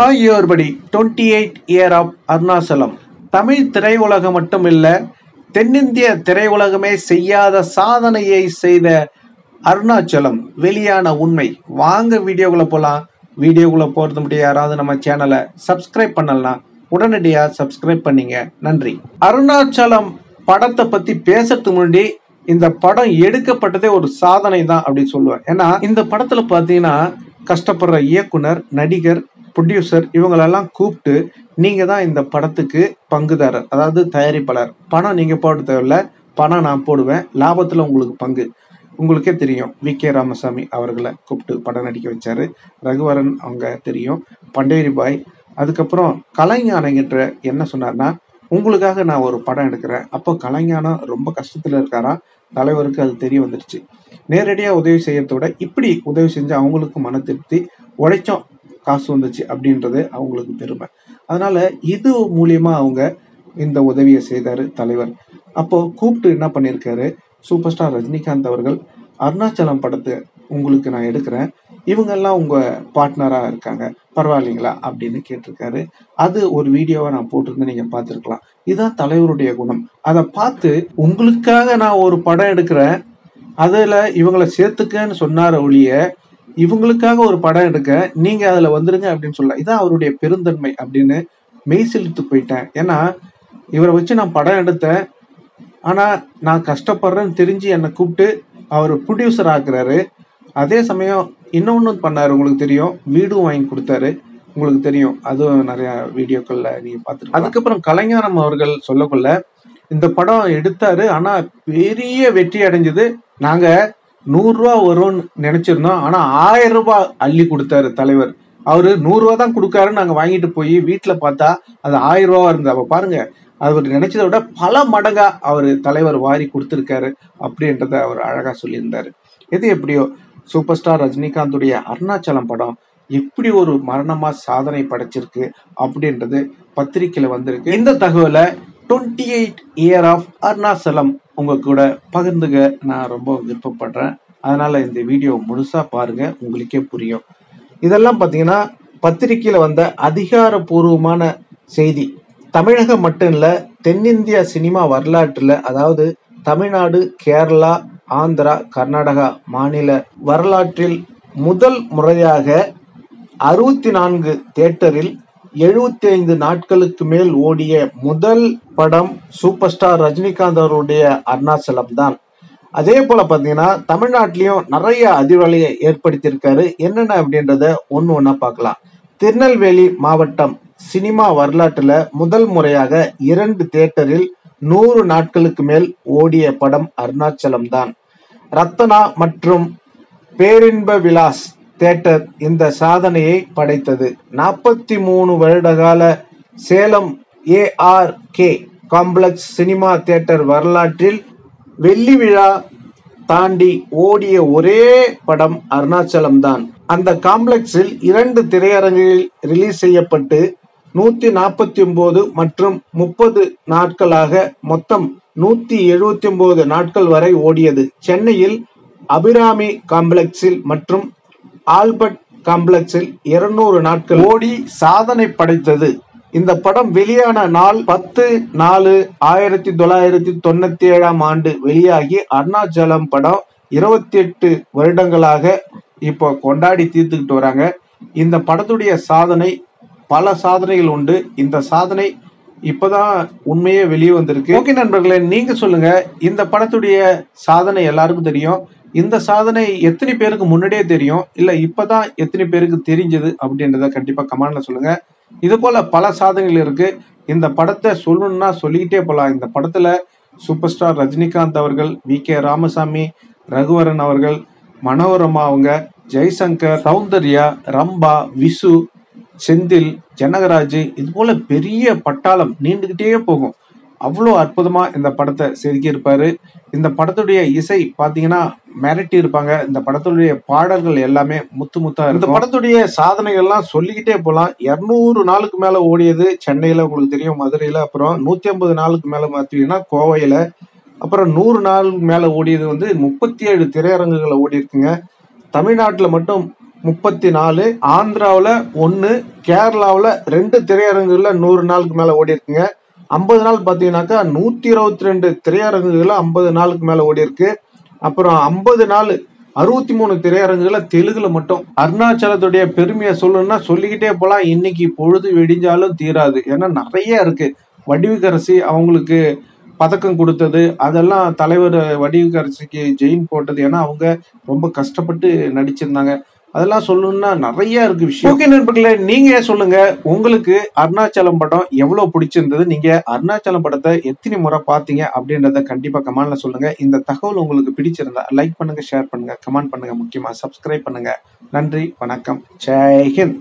ஆகியோர்படி 28 year of Arunachalam. Tamil திரையுலகம் மட்டுமில்ல, தென்னிந்திய திரையுலகமே செய்யாத சாதனையை செய்த அருணாச்சலம் வெளியான உண்மை. வாங்க வீடியோக்குள்ள போலாம். வீடியோக்குள்ள போறது மட்டும் யாராவது நம்ம சேனலை சப்ஸ்கிரைப் பண்ணலாம், உடனடியா சப்ஸ்கிரைப் பண்ணீங்க. நன்றி. அருணாச்சலம் படத்தை பத்தி பேசுறதுக்கு முன்னாடி இந்த படம் எடுக்கப்பட்டதே ஒரு சாதனை தான் அப்படின்னு சொல்லுவேன். ஏன்னா இந்த படத்துல பாத்தீங்கன்னா கஷ்டப்படுற இயக்குனர், நடிகர், ப்ரொடியூசர் இவங்களெல்லாம் கூப்பிட்டு நீங்க தான் இந்த படத்துக்கு பங்குதாரர், அதாவது தயாரிப்பாளர். பணம் நீங்க போட தேவையில்ல, பணம் நான் போடுவேன், லாபத்துல உங்களுக்கு பங்கு. உங்களுக்கே தெரியும், வி.கே. ராமசாமி அவர்களை கூப்பிட்டு படம் நடிக்க வச்சாரு. ரகுவரன் அவங்க தெரியும், பண்டேரி பாய். அதுக்கப்புறம் கலைஞானங்கிற என்ன சொன்னார்னா, உங்களுக்காக நான் ஒரு படம் எடுக்கிறேன். அப்போ கலைஞானம் ரொம்ப கஷ்டத்துல இருக்காராம். தலைவருக்கு அது தெரிய வந்துடுச்சு. நேரடியா உதவி செய்யறத விட இப்படி உதவி செஞ்சு அவங்களுக்கு மன திருப்தி, உழைச்சோம் காசு வந்துச்சு அப்படின்றது அவங்களுக்கு பெருமை. அதனால இது மூலியமா அவங்க இந்த உதவியை செய்தாரு தலைவர். அப்போ கூப்பிட்டு என்ன பண்ணியிருக்காரு, சூப்பர் ஸ்டார் ரஜினிகாந்த் அவர்கள் அருணாச்சலம் படத்தை உங்களுக்கு நான் எடுக்கிறேன், இவங்கெல்லாம் உங்க பார்ட்னரா இருக்காங்க, பரவாயில்லைங்களா அப்படின்னு கேட்டிருக்காரு. அது ஒரு வீடியோவை நான் போட்டிருந்தேன், நீங்க பார்த்துருக்கலாம். இதுதான் தலைவருடைய குணம். அதை பார்த்து உங்களுக்காக நான் ஒரு படம் எடுக்கிறேன், அதுல இவங்களை சேர்த்துக்கன்னு சொன்னார ஒழிய இவங்களுக்காக ஒரு படம் எடுக்க நீங்க அதுல வந்துருங்க அப்படின்னு சொல்ல, இதான் அவருடைய பெருந்தன்மை அப்படின்னு மெய் செலுத்து போயிட்டேன். ஏன்னா இவரை வச்சு நான் படம் எடுத்தேன், ஆனா நான் கஷ்டப்படுறேன்னு தெரிஞ்சு என்னை கூப்பிட்டு அவர் ப்ரொடியூசர் ஆக்குறாரு. அதே சமயம் இன்னொன்னு பண்ணாரு, உங்களுக்கு தெரியும், வீடும் வாங்கி கொடுத்தாரு, உங்களுக்கு தெரியும், அதுவும் நிறைய வீடியோக்கள்ல நீங்க பார்த்துருக்கீங்க. அதுக்கப்புறம் கலைஞானம் அவர்கள் சொல்லக்குள்ள இந்த படம் எடுத்தாரு, ஆனா பெரிய வெற்றி அடைஞ்சது. நாங்க 100 ரூபா வரும்னு நினைச்சிருந்தோம், ஆனா 1000 ரூபாய் அள்ளி கொடுத்தாரு தலைவர். அவரு 100 ரூபா தான் கொடுக்காருன்னு நாங்க வாங்கிட்டு போய் வீட்டுல பார்த்தா அது 1000 ரூபா இருந்தது. அப்ப பாருங்க, அவர் நினைச்சதை விட பல மடங்கா அவரு தலைவர் வாரி கொடுத்திருக்காரு அப்படின்றத அவர் அழகா சொல்லியிருந்தாரு. எது எப்படியோ சூப்பர் ஸ்டார் ரஜினிகாந்துடைய அருணாச்சலம் படம் எப்படி ஒரு மரணமா சாதனை படைச்சிருக்கு அப்படின்றது பத்திரிக்கையில வந்திருக்கு. இந்த தகவலை 28 இயர் ஆஃப் அருணாச்சலம் உங்க கூட பகிர்ந்துக்க நான் ரொம்ப விருப்பப்படுறேன். அதனால இந்த வீடியோ முழுசா பாருங்க, உங்களுக்கே புரியும். இதெல்லாம் பாத்தீங்கன்னா பத்திரிக்கையில வந்த அதிகாரப்பூர்வமான செய்தி. தமிழகம் மட்டும் இல்ல, தென்னிந்திய சினிமா வரலாற்றுல, அதாவது தமிழ்நாடு, கேரளா, ஆந்திரா, கர்நாடகா மாநில வரலாற்றில் முதல் முறையாக 64 தியேட்டரில் 75 நாட்களுக்கு மேல் ஓடிய முதல் படம் சூப்பர் ஸ்டார் ரஜினிகாந்த் அவருடைய அருணாச்சலம் தான். அதே போல பாத்தீங்கன்னா தமிழ்நாட்டிலையும் நிறைய அதிர்வலையை ஏற்படுத்தியிருக்காரு. என்னென்ன அப்படின்றத ஒண்ணா பார்க்கலாம். திருநெல்வேலி மாவட்டம் சினிமா வரலாற்றுல முதல் முறையாக 2 தியேட்டரில் 100 நாட்களுக்கு மேல் ஓடிய படம் அருணாச்சலம் தான். ரத்தனா மற்றும் பேரின்ப விலாஸ் தியேட்டர் இந்த சாதனையை படைத்தது. 43 வருடகால Salem ARK complex cinema theatre வரலாற்றில் வெள்ளி விழா தாண்டி ஓடிய ஒரே படம் அருணாச்சலம் தான். அந்த காம்ப்ளெக்ஸில் 2 திரையரங்கில் ரிலீஸ் செய்யப்பட்டு 149 மற்றும் 30 நாட்களாக மொத்தம் 179 நாட்கள் வரை ஓடியது. சென்னையில் அபிராமி காம்ப்ளெக்ஸில் மற்றும் ஆல்பர்ட் காம்ப்ளெக்ஸில் 200 நாட்கள் ஓடி சாதனை படைத்தது. இந்த படம் வெளியான நாள் 10/4/1997 வெளியாகி அருணாச்சலம் படம் 28 வருடங்களாக இப்போ கொண்டாடி தீர்த்துக்கிட்டு வராங்க. இந்த படத்துடைய சாதனை பல சாதனைகள் உண்டு. இந்த சாதனை இப்பதான் உண்மையே வெளியே வந்திருக்கு. ஓகே நண்பர்களே, நீங்க சொல்லுங்க, இந்த படத்துடைய சாதனை எல்லாருக்கும் தெரியும். இந்த சாதனை எத்தனை பேருக்கு முன்னாடியே தெரியும், இல்ல இப்பதான் எத்தனை பேருக்கு தெரிஞ்சது அப்படின்றத கண்டிப்பா கமெண்ட்ல சொல்லுங்க. இது போல பல சாதனைகள் இருக்கு. இந்த படத்தை சொல்லணும்னா சொல்லிக்கிட்டே போலாம். இந்த படத்துல சூப்பர் ஸ்டார் ரஜினிகாந்த் அவர்கள், வி.கே. ராமசாமி, ரகுவரன் அவர்கள், மனோரமா அவங்க, ஜெய்சங்கர், சௌந்தர்யா, ரம்பா, விசு, செந்தில், ஜனகராஜ், இது போல பெரிய பட்டாளம் நீண்டுகிட்டே போகும். அவ்வளோ அற்புதமா இந்த படத்தை செதுக்கி இருப்பாரு. இந்த படத்துடைய இசை பாத்தீங்கன்னா மிரட்டி இருப்பாங்க. இந்த படத்துடைய பாடல்கள் எல்லாமே முத்து முத்தா இருக்கும். இந்த படத்துடைய சாதனைகள்லாம் சொல்லிக்கிட்டே போலாம். 200 நாளுக்கு மேல ஓடியது சென்னையில, உங்களுக்கு தெரியும், மதுரையில, அப்புறம் 150 நாளுக்கு மேல பார்த்தீங்கன்னா கோவையில, அப்புறம் 100 நாளுக்கு மேல ஓடியது 37 திரையரங்குகளை ஓடி இருக்குங்க. தமிழ்நாட்டுல மட்டும் 34, ஆந்திராவில் 1, கேரளாவில் 2 திரையரங்குகளில் 100 நாளுக்கு மேலே ஓடி இருக்குங்க. 50 நாள் பார்த்தீங்கன்னாக்கா 122 திரையரங்குகளில் 50 நாளுக்கு மேலே ஓடி இருக்கு. அப்புறம் 50 நாள் 63 திரையரங்குகளை தெலுங்குல மட்டும். அருணாச்சலத்துடைய பெருமையை சொல்லணும்னா சொல்லிக்கிட்டே போலாம். இன்னைக்கு பொழுது வெடிஞ்சாலும் தீராது. ஏன்னா நிறைய இருக்கு. வடிவுக்கரசி அவங்களுக்கு பதக்கம் கொடுத்தது, அதெல்லாம் தலைவர் வடிவுக்கரசிக்கு ஜெயின் போட்டது. ஏன்னா அவங்க ரொம்ப கஷ்டப்பட்டு நடிச்சிருந்தாங்க. அதெல்லாம் சொல்லணும்னா நிறைய இருக்கு விஷயம். ஓகே நண்பர்களே, நீங்க சொல்லுங்க, உங்களுக்கு அருணாச்சலம் படம் எவ்வளவு பிடிச்சிருந்தது? நீங்க அருணாச்சலம் படத்தை எத்தனை முறை பாத்தீங்க அப்படின்றத கண்டிப்பா கமெண்ட்ல சொல்லுங்க. இந்த தகவல் உங்களுக்கு பிடிச்சிருந்தா லைக் பண்ணுங்க, ஷேர் பண்ணுங்க, கமெண்ட் பண்ணுங்க, முக்கியமா சப்ஸ்கிரைப் பண்ணுங்க. நன்றி, வணக்கம், ஜெய் ஹிந்த்.